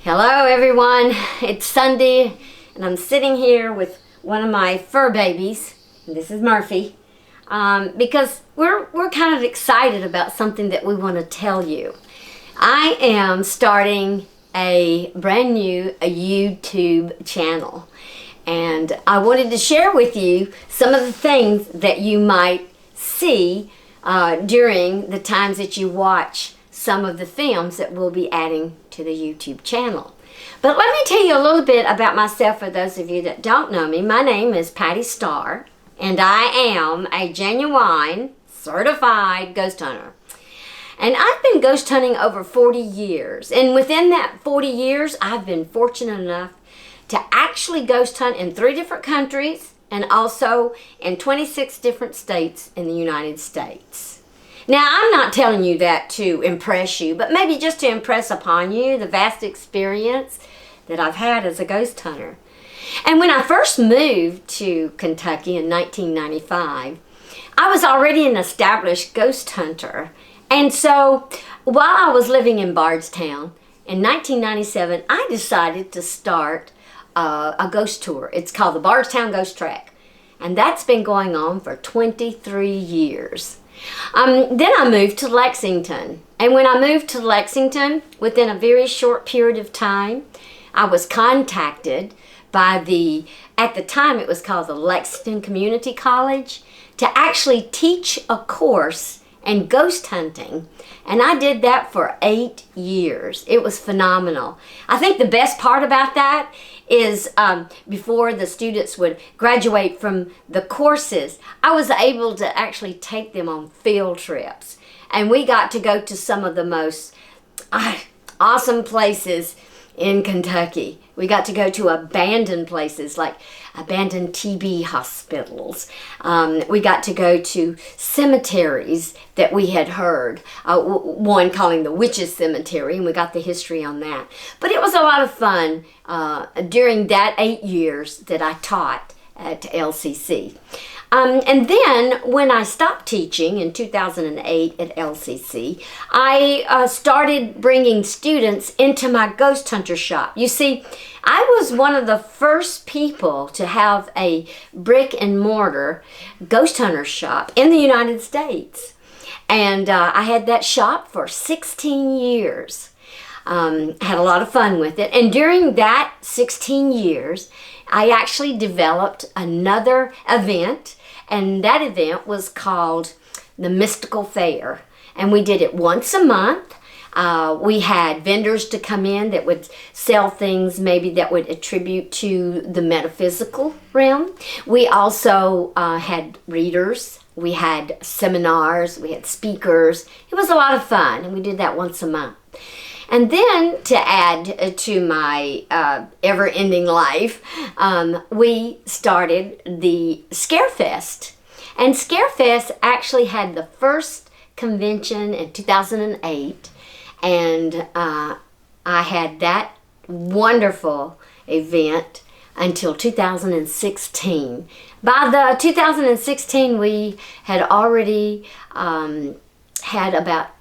Hello everyone, it's Sunday and I'm sitting here with one of my fur babies, and this is Murphy, because we're kind of excited about something that we want to tell you. I am starting a brand new YouTube channel, and I wanted to share with you some of the things that you might see during the times that you watch some of the films that we'll be adding to the YouTube channel. But let me tell you a little bit about myself for those of you that don't know me. My name is Patti Starr, and I am a genuine, certified ghost hunter. And I've been ghost hunting over 40 years. And within that 40 years, I've been fortunate enough to actually ghost hunt in 3 different countries and also in 26 different states in the United States. Now, I'm not telling you that to impress you, but maybe just to impress upon you the vast experience that I've had as a ghost hunter. And when I first moved to Kentucky in 1995, I was already an established ghost hunter. And so while I was living in Bardstown in 1997, I decided to start a ghost tour. It's called the Bardstown Ghost Track. And that's been going on for 23 years. Then I moved to Lexington, and when I moved to Lexington, within a very short period of time, I was contacted by at the time it was called the Lexington Community College, to actually teach a course in ghost hunting, and I did that for 8 years. It was phenomenal. I think the best part about that is before the students would graduate from the courses, I was able to actually take them on field trips. And we got to go to some of the most awesome places in Kentucky. We got to go to abandoned places like abandoned TB hospitals. We got to go to cemeteries that we had heard, one calling the Witches Cemetery, and we got the history on that. But it was a lot of fun during that 8 years that I taught at LCC. And then when I stopped teaching in 2008 at LCC, I started bringing students into my ghost hunter shop. You see, I was one of the first people to have a brick and mortar ghost hunter shop in the United States. And I had that shop for 16 years. Had a lot of fun with it. And during that 16 years, I actually developed another event. And that event was called the Mystical Fair. And we did it once a month. We had vendors to come in that would sell things maybe that would attribute to the metaphysical realm. We also had readers. We had seminars. We had speakers. It was a lot of fun, and we did that once a month. And then to add to my ever-ending life, we started the Scarefest. And Scarefest actually had the first convention in 2008. And I had that wonderful event until 2016. By the 2016, we had already had about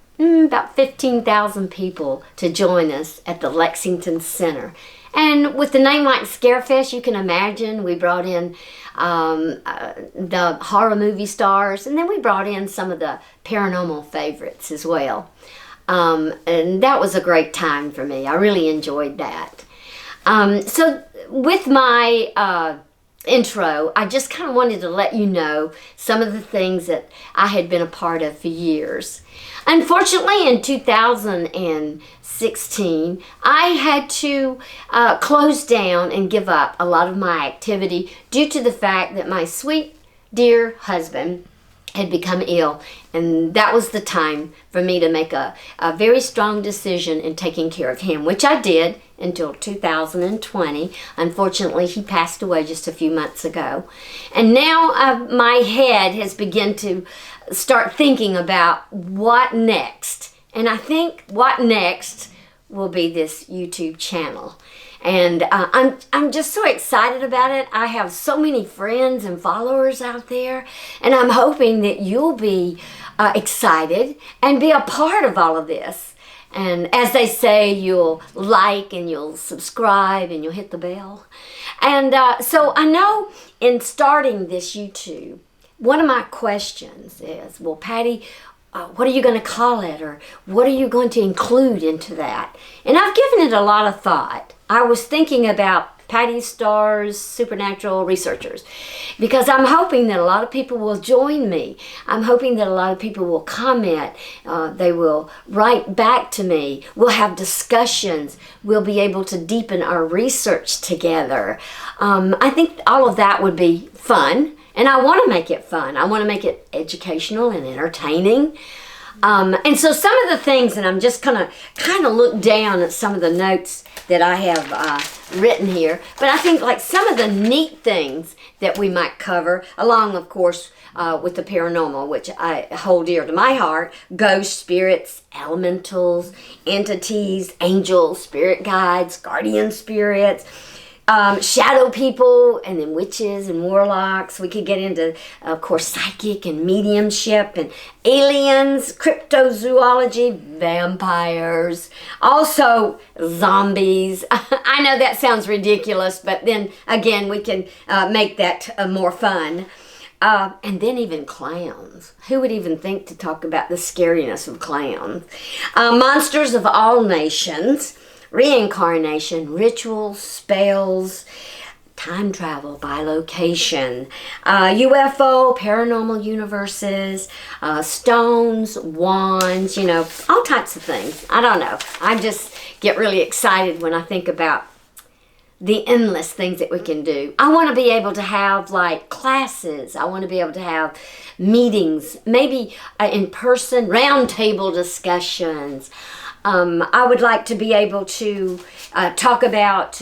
15,000 people to join us at the Lexington Center. And with the name like Scarefest, you can imagine we brought in the horror movie stars, and then we brought in some of the paranormal favorites as well. And that was a great time for me. I really enjoyed that. So with my intro, I just kind of wanted to let you know some of the things that I had been a part of for years. Unfortunately, in 2016, I had to close down and give up a lot of my activity due to the fact that my sweet, dear husband had become ill, and that was the time for me to make a very strong decision in taking care of him, which I did until 2020. Unfortunately, he passed away just a few months ago, and now my head has begun to start thinking about what next, and I think what next will be this YouTube channel. And I'm just so excited about it. I have so many friends and followers out there, and I'm hoping that you'll be excited and be a part of all of this. And as they say, you'll like and you'll subscribe and you'll hit the bell. And so I know in starting this YouTube, one of my questions is, well, Patti, what are you going to call it? Or what are you going to include into that? And I've given it a lot of thought. I was thinking about Patti Starr's Supernatural Researchers, because I'm hoping that a lot of people will join me. I'm hoping that a lot of people will comment. They will write back to me. We'll have discussions. We'll be able to deepen our research together. I think all of that would be fun, and I want to make it fun. I want to make it educational and entertaining. And so some of the things, and I'm just going to kind of look down at some of the notes that I have written here, but I think like some of the neat things that we might cover, along of course with the paranormal, which I hold dear to my heart: ghosts, spirits, elementals, entities, angels, spirit guides, guardian spirits, shadow people, and then witches and warlocks. We could get into, of course, psychic and mediumship and aliens, cryptozoology, vampires, also zombies. I know that sounds ridiculous, but then again, we can make that more fun. And then even clowns. Who would even think to talk about the scariness of clowns? Monsters of all nations. Reincarnation, rituals, spells, time travel by location, UFO, paranormal universes, stones, wands, all types of things. I don't know. I just get really excited when I think about the endless things that we can do. I want to be able to have like classes. I want to be able to have meetings, maybe in person, round table discussions. I would like to be able to talk about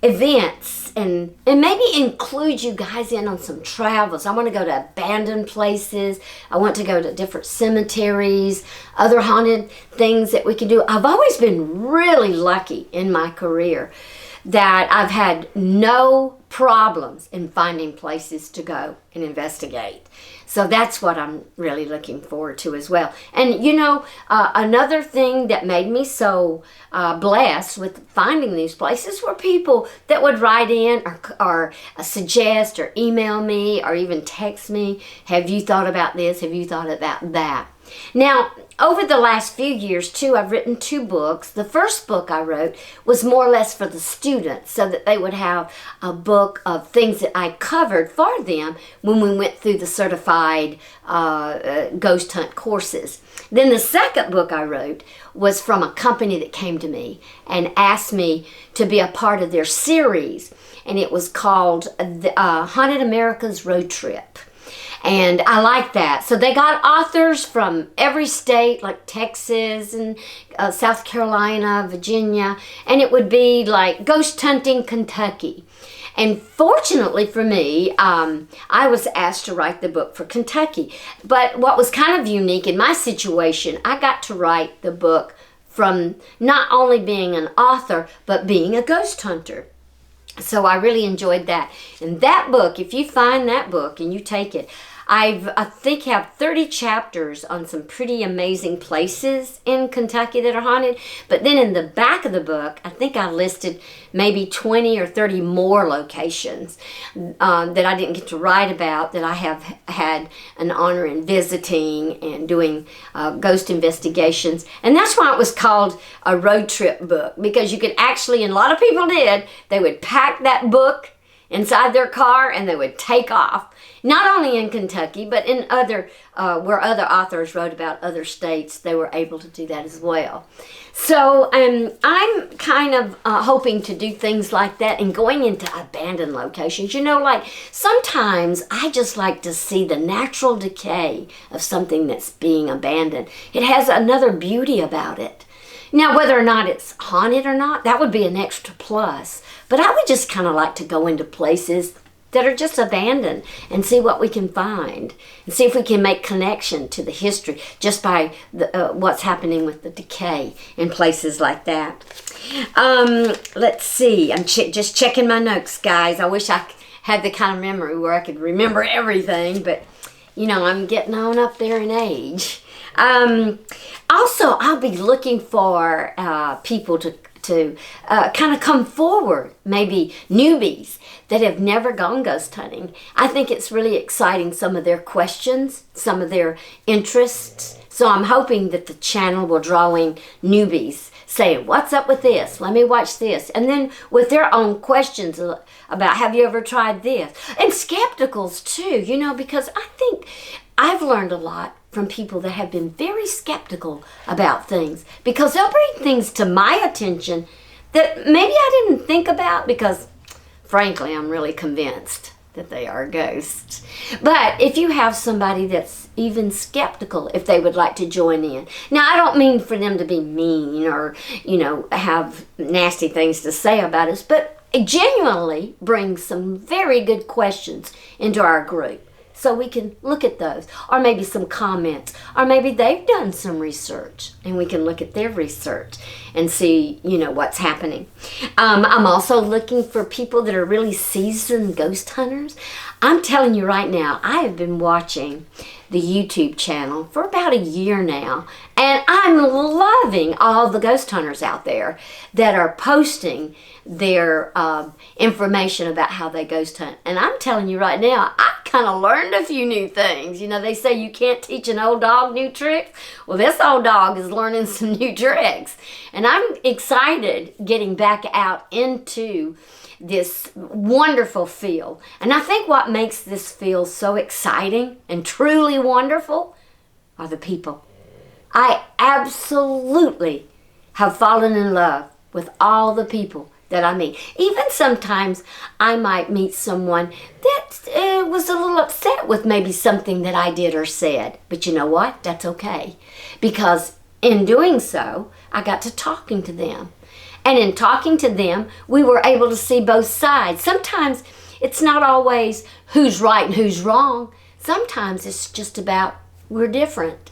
events and maybe include you guys in on some travels. I want to go to abandoned places. I want to go to different cemeteries, other haunted things that we can do. I've always been really lucky in my career that I've had no problems in finding places to go and investigate. So that's what I'm really looking forward to as well. And another thing that made me so blessed with finding these places were people that would write in or suggest or email me or even text me, have you thought about this? Have you thought about that? Now, over the last few years, too, I've written 2 books. The first book I wrote was more or less for the students so that they would have a book of things that I covered for them when we went through the certified ghost hunt courses. Then the second book I wrote was from a company that came to me and asked me to be a part of their series, and it was called Haunted America's Road Trip. And I like that. So they got authors from every state, like Texas and South Carolina, Virginia, and it would be like ghost hunting Kentucky. And fortunately for me, I was asked to write the book for Kentucky. But what was kind of unique in my situation, I got to write the book from not only being an author, but being a ghost hunter. So I really enjoyed that. And that book, if you find that book and you take it, I think have 30 chapters on some pretty amazing places in Kentucky that are haunted. But then in the back of the book, I think I listed maybe 20 or 30 more locations that I didn't get to write about that I have had an honor in visiting and doing ghost investigations. And that's why it was called a road trip book, because you could actually, and a lot of people did, they would pack that book inside their car and they would take off. Not only in Kentucky, but in other, where other authors wrote about other states, they were able to do that as well. So I'm kind of hoping to do things like that and going into abandoned locations. Like sometimes I just like to see the natural decay of something that's being abandoned. It has another beauty about it. Now, whether or not it's haunted or not, that would be an extra plus. But I would just kind of like to go into places that are just abandoned and see what we can find and see if we can make connection to the history just by what's happening with the decay in places like that. Let's see. I'm just checking my notes, guys. I wish I had the kind of memory where I could remember everything, but I'm getting on up there in age. Also, I'll be looking for people to kind of come forward, maybe newbies that have never gone ghost hunting. I think it's really exciting, some of their questions, some of their interests. So I'm hoping that the channel will draw in newbies saying, what's up with this? Let me watch this. And then with their own questions about, have you ever tried this? And skepticals too, because I think I've learned a lot from people that have been very skeptical about things, because they'll bring things to my attention that maybe I didn't think about, because frankly, I'm really convinced that they are ghosts. But if you have somebody that's even skeptical, if they would like to join in. Now, I don't mean for them to be mean or, have nasty things to say about us, but genuinely bring some very good questions into our group, so we can look at those, or maybe some comments, or maybe they've done some research and we can look at their research and see, what's happening. I'm also looking for people that are really seasoned ghost hunters. I'm telling you right now, I have been watching the YouTube channel for about a year now, and I'm loving all the ghost hunters out there that are posting their information about how they ghost hunt. And I'm telling you right now, I kind of learned a few new things. They say you can't teach an old dog new tricks. Well, this old dog is learning some new tricks. And I'm excited getting back out into this wonderful field. And I think what makes this field so exciting and truly wonderful are the people. I absolutely have fallen in love with all the people that I meet. Even sometimes I might meet someone that was a little upset with maybe something that I did or said. But you know what? That's okay. Because in doing so, I got to talking to them. And in talking to them, we were able to see both sides. Sometimes it's not always who's right and who's wrong. Sometimes it's just about we're different.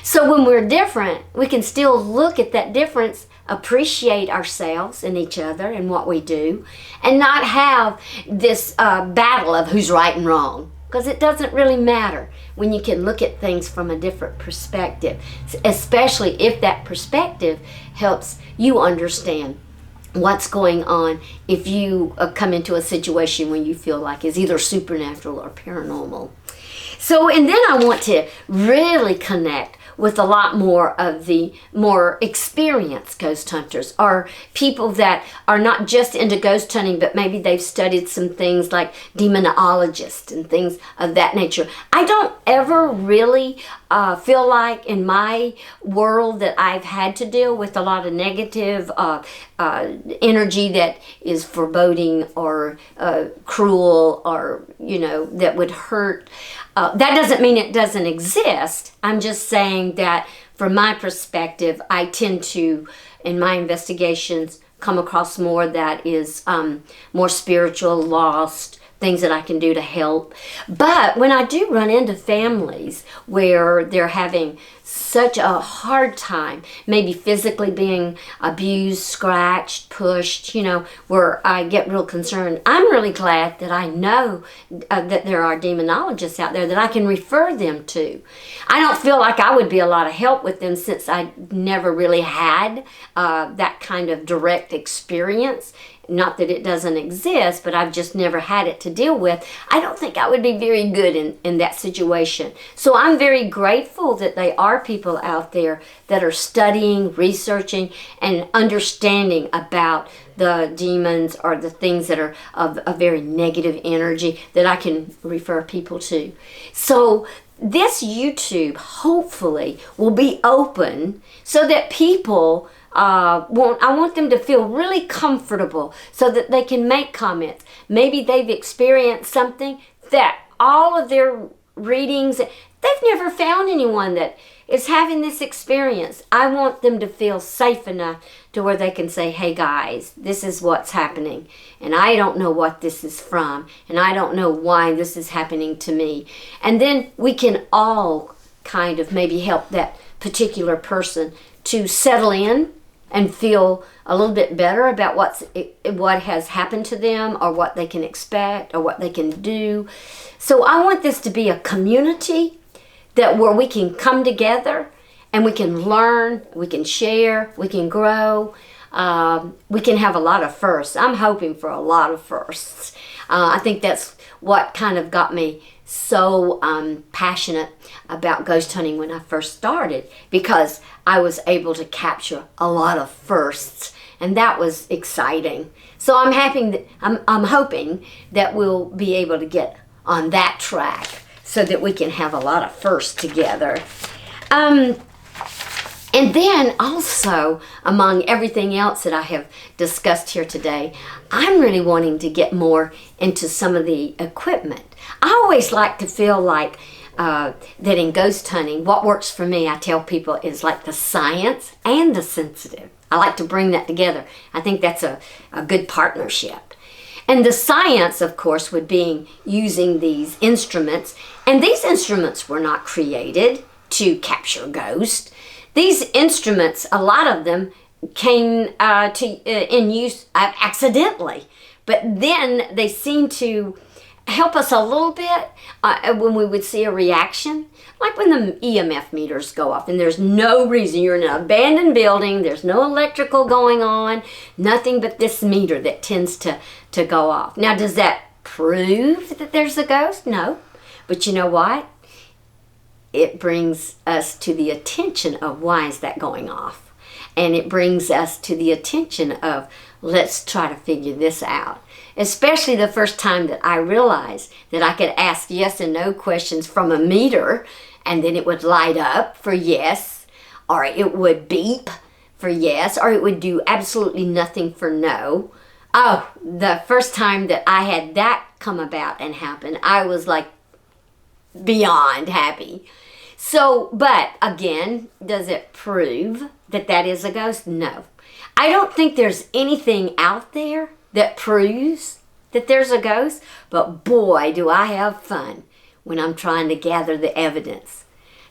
So when we're different, we can still look at that difference, appreciate ourselves and each other and what we do, and not have this battle of who's right and wrong. Because it doesn't really matter when you can look at things from a different perspective, especially if that perspective helps you understand what's going on if you come into a situation when you feel like it's either supernatural or paranormal. So, and then I want to really connect with a lot more of the more experienced ghost hunters, or people that are not just into ghost hunting, but maybe they've studied some things like demonologists and things of that nature. I don't ever really feel like in my world that I've had to deal with a lot of negative energy that is foreboding or cruel, or that would hurt. That doesn't mean it doesn't exist. I'm just saying that from my perspective, I tend to, in my investigations, come across more that is more spiritual, lost, things that I can do to help. But when I do run into families where they're having such a hard time, maybe physically being abused, scratched, pushed, where I get real concerned, I'm really glad that I know that there are demonologists out there that I can refer them to. I don't feel like I would be a lot of help with them, since I never really had that kind of direct experience. Not that it doesn't exist, but I've just never had it to deal with. I don't think I would be very good in that situation. So I'm very grateful that there are people out there that are studying, researching, and understanding about the demons or the things that are of a very negative energy that I can refer people to. So this YouTube hopefully will be open so that people I want them to feel really comfortable so that they can make comments. Maybe they've experienced something that all of their readings, they've never found anyone that is having this experience. I want them to feel safe enough to where they can say, hey guys, this is what's happening, and I don't know what this is from, and I don't know why this is happening to me. And then we can all kind of maybe help that particular person to settle in and feel a little bit better about what has happened to them, or what they can expect, or what they can do. So I want this to be a community that where we can come together and we can learn, we can share, we can grow. We can have a lot of firsts. I'm hoping for a lot of firsts. I think that's what kind of got me so passionate about ghost hunting when I first started, because I was able to capture a lot of firsts, and that was exciting. So I'm hoping that we'll be able to get on that track so that we can have a lot of firsts together. And then also, among everything else that I have discussed here today, I'm really wanting to get more into some of the equipment. I always like to feel like that in ghost hunting, what works for me, I tell people, is like the science and the sensitive. I like to bring that together. I think that's a good partnership. And the science, of course, would be using these instruments. And these instruments were not created to capture ghosts. These instruments, a lot of them came in use accidentally, but then they seem to help us a little bit when we would see a reaction, like when the EMF meters go off and there's no reason. You're in an abandoned building, there's no electrical going on, nothing but this meter that tends to go off. Now, does that prove that there's a ghost? No, but you know what? It brings us to the attention of why is that going off. And it brings us to the attention of, let's try to figure this out. Especially the first time that I realized that I could ask yes and no questions from a meter, and then it would light up for yes, or it would beep for yes, or it would do absolutely nothing for no. Oh, the first time that I had that come about and happen, I was like beyond happy. So, but again, does it prove that that is a ghost? No. I don't think there's anything out there that proves that there's a ghost, but boy, do I have fun when I'm trying to gather the evidence,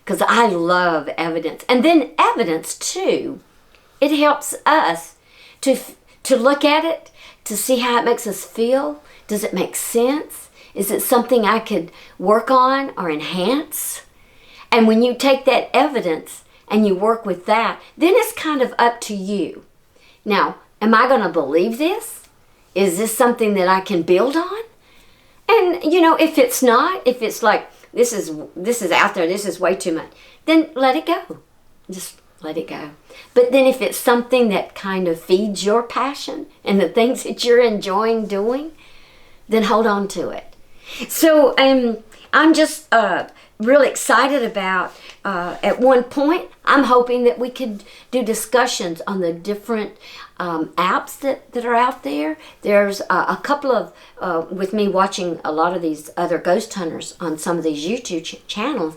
because I love evidence. And then evidence too, it helps us to look at it, to see how it makes us feel. Does it make sense? Is it something I could work on or enhance? And when you take that evidence and you work with that, then it's kind of up to you. Now, am I going to believe this? Is this something that I can build on? And, you know, if it's not, if it's like, this is out there, this is way too much, then let it go. Just let it go. But then if it's something that kind of feeds your passion and the things that you're enjoying doing, then hold on to it. So I'm just really excited about, at one point, I'm hoping that we could do discussions on the different apps that are out there. There's a couple of, with me watching a lot of these other ghost hunters on some of these YouTube channels,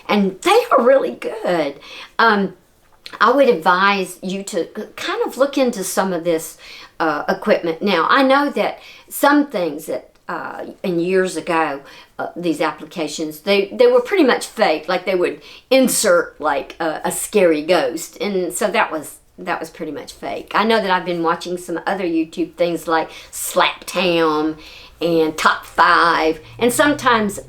and they are really good. I would advise you to kind of look into some of this equipment. Now, I know that some things that and years ago, these applications, they were pretty much fake. Like they would insert like a scary ghost, and so that was pretty much fake. I know that I've been watching some other YouTube things like Slaptown and Top 5, and sometimes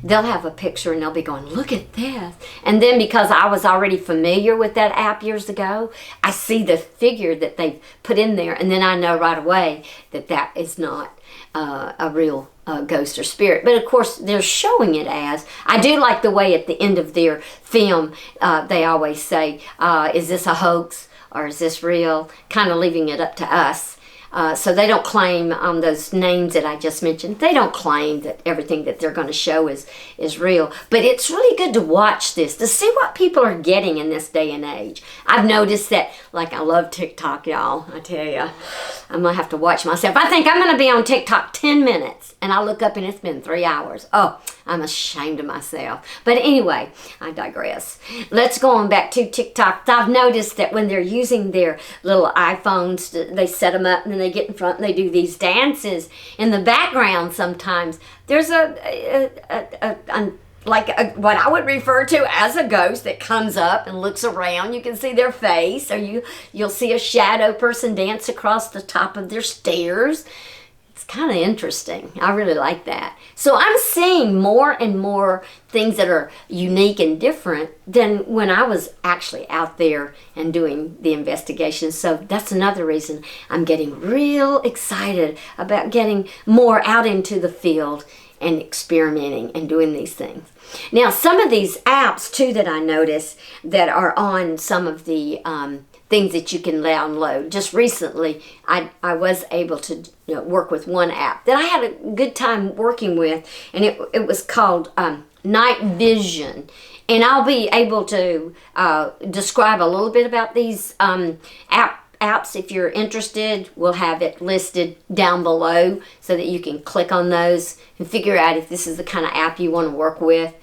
they'll have a picture and they'll be going, look at this, and then because I was already familiar with that app years ago, I see the figure that they've put in there, and then I know right away that that is not a real ghost or spirit. But of course they're showing it as. I do like the way at the end of their film they always say, is this a hoax or is this real, kind of leaving it up to us. So they don't claim those names that I just mentioned. They don't claim that everything that they're going to show is real. But it's really good to watch this, to see what people are getting in this day and age. I've noticed that, like, I love TikTok, y'all. I tell you, I'm going to have to watch myself. I think I'm going to be on TikTok 10 minutes, and I look up and it's been 3 hours. Oh, I'm ashamed of myself. But anyway, I digress. Let's go on back to TikTok. I've noticed that when they're using their little iPhones, they set them up and then they get in front and they do these dances. In the background sometimes, there's what I would refer to as a ghost that comes up and looks around. You can see their face, or you'll see a shadow person dance across the top of their stairs. It's kind of interesting. I really like that. So I'm seeing more and more things that are unique and different than when I was actually out there and doing the investigation. So that's another reason I'm getting real excited about getting more out into the field and experimenting and doing these things. Now, some of these apps too that I notice that are on some of the things that you can download. Just recently, I was able to work with one app that I had a good time working with, and it was called Night Vision. And I'll be able to describe a little bit about these apps. If you're interested, we'll have it listed down below so that you can click on those and figure out if this is the kind of app you want to work with.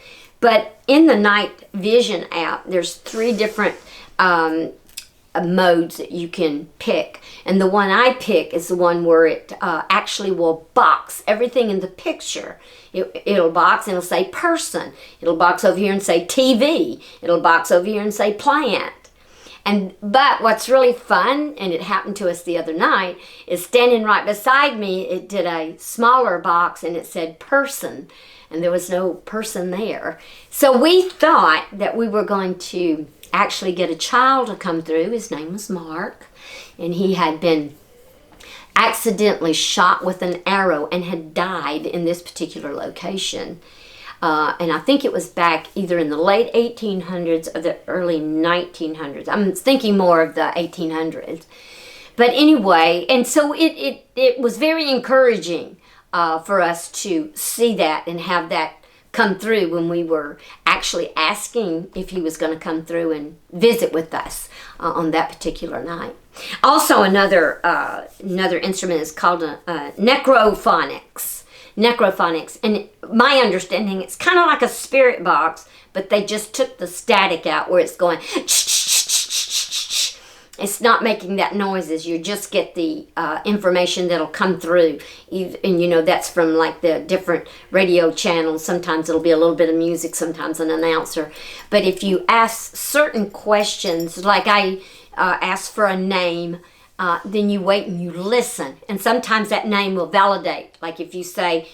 But in the Night Vision app, there's 3 different modes that you can pick, and the one I pick is the one where it actually will box everything in the picture. It'll box and it'll say person, it'll box over here and say TV, it'll box over here and say plant. But what's really fun, and it happened to us the other night, is standing right beside me, it did a smaller box and it said person, and there was no person there. So we thought that we were going to actually get a child to come through. His name was Mark, and he had been accidentally shot with an arrow and had died in this particular location. And I think it was back either in the late 1800s or the early 1900s. I'm thinking more of the 1800s. But anyway, and so it was very encouraging for us to see that and have that come through when we were actually asking if he was going to come through and visit with us on that particular night. Also, another instrument is called Necrophonics. Necrophonics, and my understanding, it's kind of like a spirit box, but they just took the static out where it's going. It's not making that noises. You just get the information that'll come through, and that's from like the different radio channels. Sometimes it'll be a little bit of music, sometimes an announcer. But if you ask certain questions, like I ask for a name, then you wait and you listen, and sometimes that name will validate. Like if you say,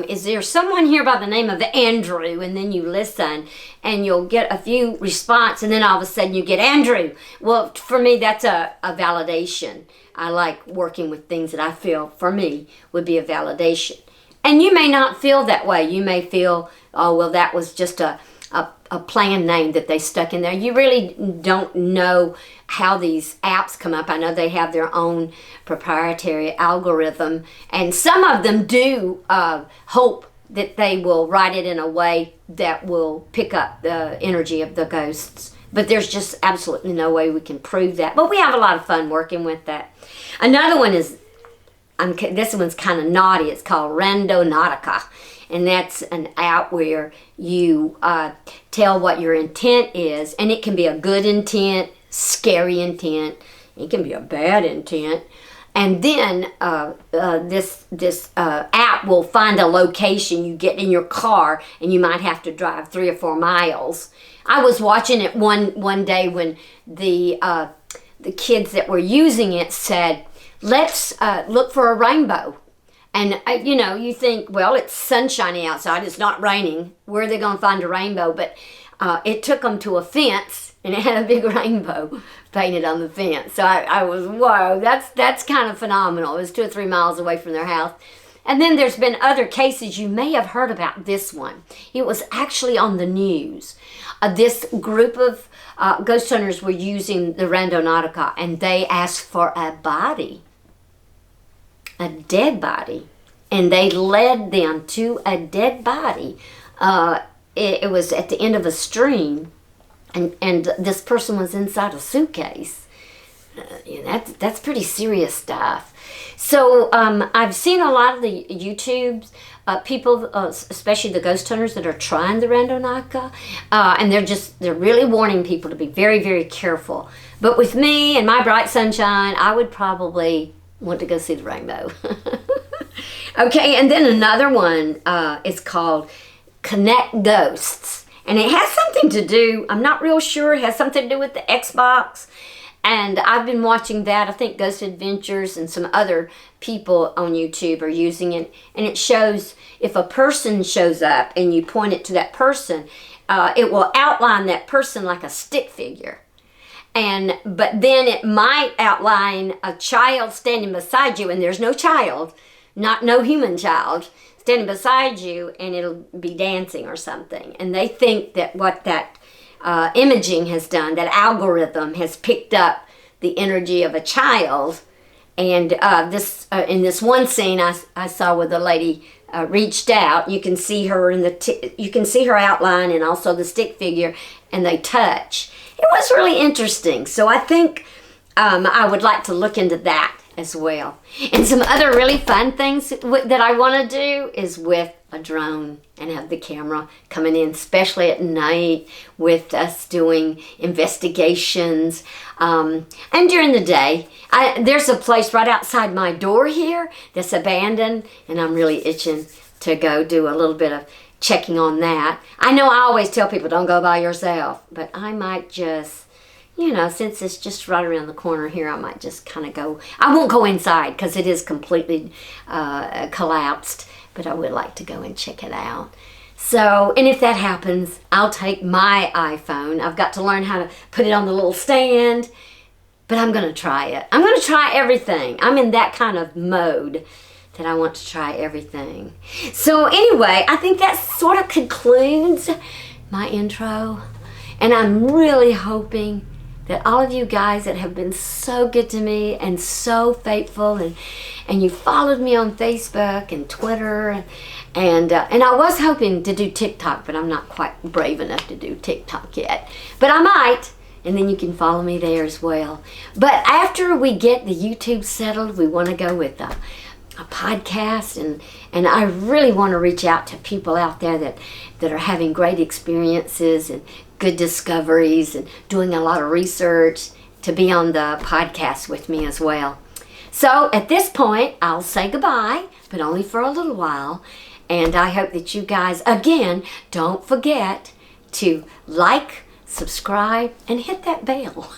is there someone here by the name of Andrew? And then you listen and you'll get a few response, and then all of a sudden you get Andrew. Well, for me, that's a validation. I like working with things that I feel, for me, would be a validation. And you may not feel that way. You may feel, oh, well, that was just a planned name that they stuck in there. You really don't know how these apps come up. I know they have their own proprietary algorithm, and some of them do hope that they will write it in a way that will pick up the energy of the ghosts. But there's just absolutely no way we can prove that. But we have a lot of fun working with that. Another one is, this one's kind of naughty. It's called Randonautica. And that's an app where you tell what your intent is. And it can be a good intent, scary intent. It can be a bad intent. And then this app will find a location. You get in your car and you might have to drive 3 or 4 miles. I was watching it one day when the kids that were using it said, let's look for a rainbow. And, you think, well, it's sunshiny outside. It's not raining. Where are they going to find a rainbow? But it took them to a fence, and it had a big rainbow painted on the fence. So I was, whoa, that's kind of phenomenal. It was 2 or 3 miles away from their house. And then there's been other cases. You may have heard about this one. It was actually on the news. This group of ghost hunters were using the Randonautica, and they asked for a body. A dead body, and they led them to a dead body. It was at the end of a stream, and this person was inside a suitcase. That's pretty serious stuff. So I've seen a lot of the YouTubes, people, especially the ghost hunters that are trying the Randonautica, and they're really warning people to be very, very careful. But with me and my bright sunshine, I would probably want to go see the rainbow. Okay, and then another one is called Connect Ghosts. And it has something to do, I'm not real sure, it has something to do with the Xbox. And I've been watching that. I think Ghost Adventures and some other people on YouTube are using it. And it shows if a person shows up and you point it to that person, it will outline that person like a stick figure. But then it might outline a child standing beside you, and there's no child, no human child, standing beside you, and it'll be dancing or something. And they think that what that imaging has done, that algorithm has picked up the energy of a child. And in this one scene I saw where the lady reached out, you can see her you can see her outline and also the stick figure, and they touch. It was really interesting. So I think I would like to look into that as well. And some other really fun things that I want to do is with a drone and have the camera coming in, especially at night, with us doing investigations. And during the day, there's a place right outside my door here that's abandoned, and I'm really itching to go do a little bit of checking on that. I know I always tell people don't go by yourself, but I might just, since it's just right around the corner here, I might just kind of go. I won't go inside because it is completely collapsed, but I would like to go and check it out. So, and if that happens, I'll take my iPhone. I've got to learn how to put it on the little stand, but I'm going to try it. I'm going to try everything. I'm in that kind of mode that I want to try everything. So anyway, I think that sort of concludes my intro. And I'm really hoping that all of you guys that have been so good to me and so faithful, and you followed me on Facebook and Twitter, and I was hoping to do TikTok, but I'm not quite brave enough to do TikTok yet. But I might, and then you can follow me there as well. But after we get the YouTube settled, we want to go with a podcast, and I really want to reach out to people out there that are having great experiences and good discoveries and doing a lot of research to be on the podcast with me as well. So at this point, I'll say goodbye, but only for a little while. And I hope that you guys, again, don't forget to like, subscribe, and hit that bell.